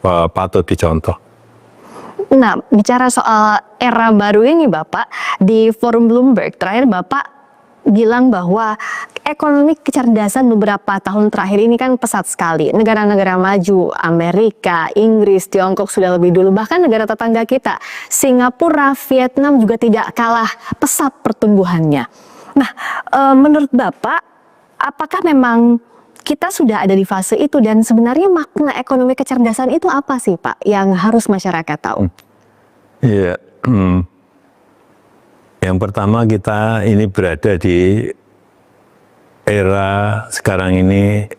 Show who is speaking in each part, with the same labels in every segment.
Speaker 1: patut dicontoh.
Speaker 2: Nah, bicara soal era baru ini Bapak, di forum Bloomberg terakhir Bapak bilang bahwa ekonomi kecerdasan beberapa tahun terakhir ini kan pesat sekali. Negara-negara maju, Amerika, Inggris, Tiongkok sudah lebih dulu. Bahkan negara tetangga kita, Singapura, Vietnam juga tidak kalah pesat pertumbuhannya. Nah, menurut Bapak, apakah memang kita sudah ada di fase itu, dan sebenarnya makna ekonomi kecerdasan itu apa sih Pak yang harus masyarakat tahu?
Speaker 1: Iya, yang pertama kita ini berada di era sekarang ini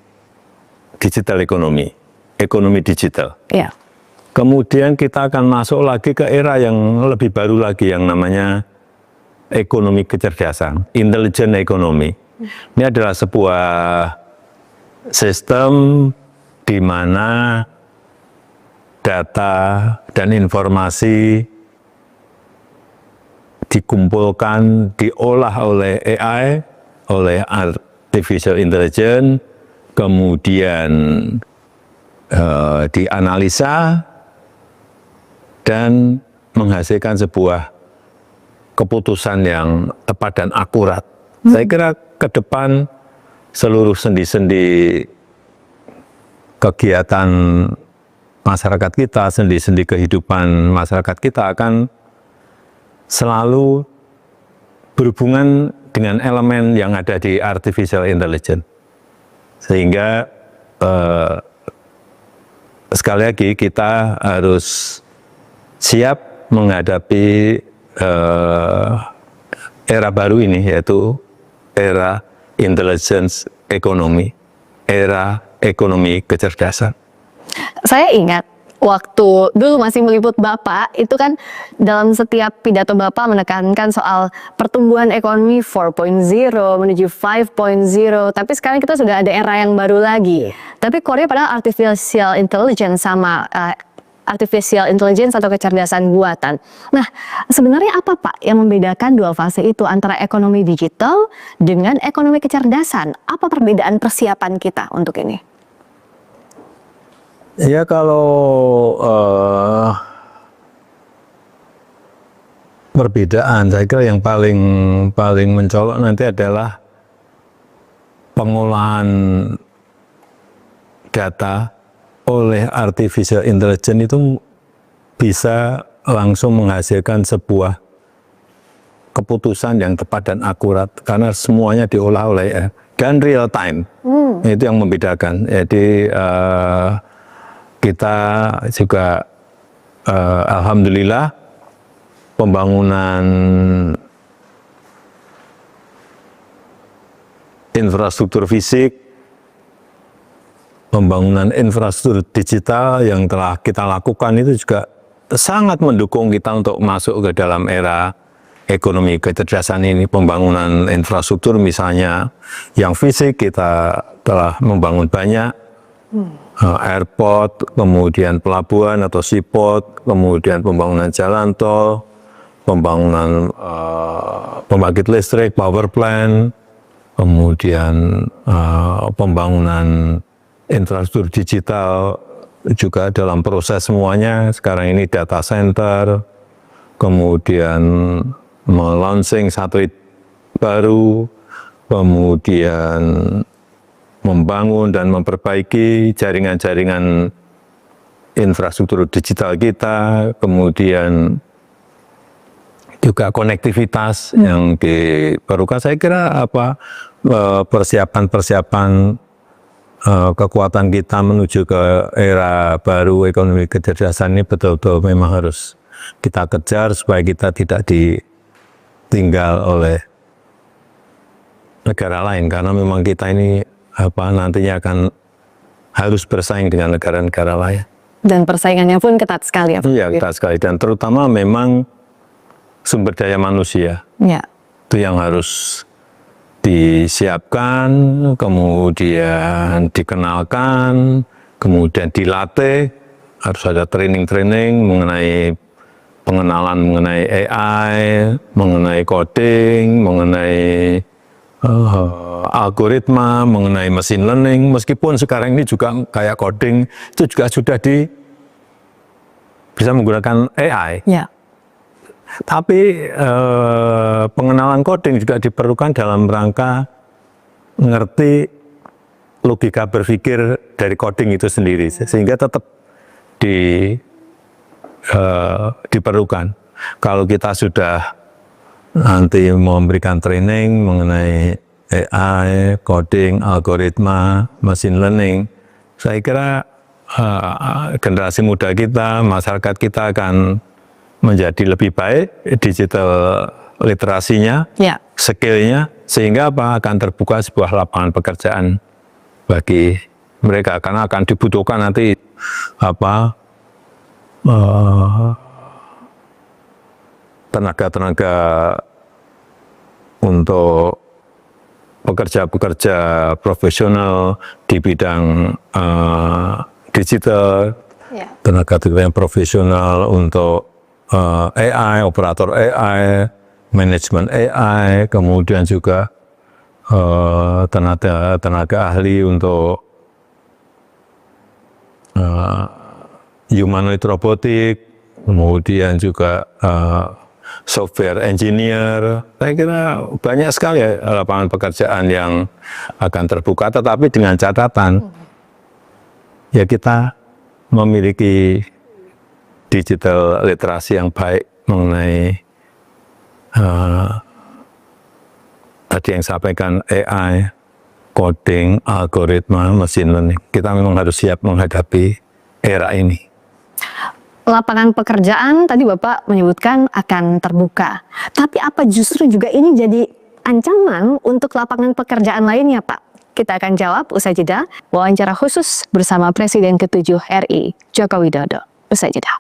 Speaker 1: digital ekonomi digital.
Speaker 2: Iya.
Speaker 1: Kemudian kita akan masuk lagi ke era yang lebih baru lagi yang namanya ekonomi kecerdasan, intelligent economy. Ini adalah sebuah sistem di mana data dan informasi dikumpulkan, diolah oleh AI, oleh artificial intelligence, kemudian dianalisa dan menghasilkan sebuah keputusan yang tepat dan akurat. Saya kira ke depan seluruh sendi-sendi kegiatan masyarakat kita, sendi-sendi kehidupan masyarakat kita akan selalu berhubungan dengan elemen yang ada di artificial intelligence. Sehingga sekali lagi kita harus siap menghadapi era baru ini, yaitu era intelligence ekonomi, era ekonomi kecerdasan.
Speaker 2: Saya ingat waktu dulu masih meliput Bapak, itu kan dalam setiap pidato Bapak menekankan soal pertumbuhan ekonomi 4.0 menuju 5.0, tapi sekarang kita sudah ada era yang baru lagi. Tapi Korea padahal artificial intelligence sama artificial intelligence atau kecerdasan buatan. Nah, sebenarnya apa Pak yang membedakan dua fase itu antara ekonomi digital dengan ekonomi kecerdasan? Apa perbedaan persiapan kita untuk ini?
Speaker 1: Ya, kalau perbedaan, saya kira yang paling mencolok nanti adalah pengolahan data oleh artificial intelligence itu bisa langsung menghasilkan sebuah keputusan yang tepat dan akurat karena semuanya diolah oleh dan real time. Itu yang membedakan. Jadi kita juga alhamdulillah pembangunan infrastruktur fisik, pembangunan infrastruktur digital yang telah kita lakukan itu juga sangat mendukung kita untuk masuk ke dalam era ekonomi kecerdasan ini. Pembangunan infrastruktur misalnya yang fisik kita telah membangun banyak, airport, kemudian pelabuhan atau seaport, kemudian pembangunan jalan tol, pembangunan pembangkit listrik, power plant, kemudian pembangunan infrastruktur digital juga dalam proses semuanya. Sekarang ini data center, kemudian melaunching satelit baru, kemudian membangun dan memperbaiki jaringan-jaringan infrastruktur digital kita, kemudian juga konektivitas yang diperlukan. Saya kira persiapan kekuatan kita menuju ke era baru ekonomi kecerdasan ini betul-betul memang harus kita kejar supaya kita tidak ditinggal oleh negara lain, karena memang kita ini nantinya akan harus bersaing dengan negara-negara lain.
Speaker 2: Dan persaingannya pun ketat sekali ya Pak?
Speaker 1: Iya, ketat sekali, dan terutama memang sumber daya manusia.
Speaker 2: Ya.
Speaker 1: Itu yang harus disiapkan, kemudian dikenalkan, kemudian dilatih, harus ada training-training mengenai pengenalan mengenai AI, mengenai coding, mengenai algoritma, mengenai machine learning. Meskipun sekarang ini juga kayak coding itu juga sudah bisa menggunakan AI.
Speaker 2: Ya.
Speaker 1: Tapi pengenalan coding juga diperlukan dalam rangka ngerti logika berpikir dari coding itu sendiri, sehingga tetap diperlukan. Kalau kita sudah nanti memberikan training mengenai AI, coding, algoritma, machine learning, saya kira generasi muda kita, masyarakat kita akan menjadi lebih baik, digital literasinya,
Speaker 2: Ya.
Speaker 1: skillnya, sehingga akan terbuka sebuah lapangan pekerjaan bagi mereka, karena akan dibutuhkan nanti tenaga-tenaga untuk pekerja-pekerja profesional di bidang digital, tenaga-tenaga yang profesional untuk AI, operator AI, manajemen AI, kemudian juga tenaga ahli untuk humanoid robotik, kemudian juga software engineer. Saya kira banyak sekali lapangan pekerjaan yang akan terbuka, tetapi dengan catatan ya kita memiliki digital literasi yang baik mengenai tadi yang sampaikan AI, coding, algoritma, machine learning. Kita memang harus siap menghadapi era ini.
Speaker 2: Lapangan pekerjaan tadi Bapak menyebutkan akan terbuka. Tapi apa justru juga ini jadi ancaman untuk lapangan pekerjaan lainnya, Pak? Kita akan jawab usai jeda. Wawancara khusus bersama Presiden ke-7 RI, Joko Widodo. Usai jeda.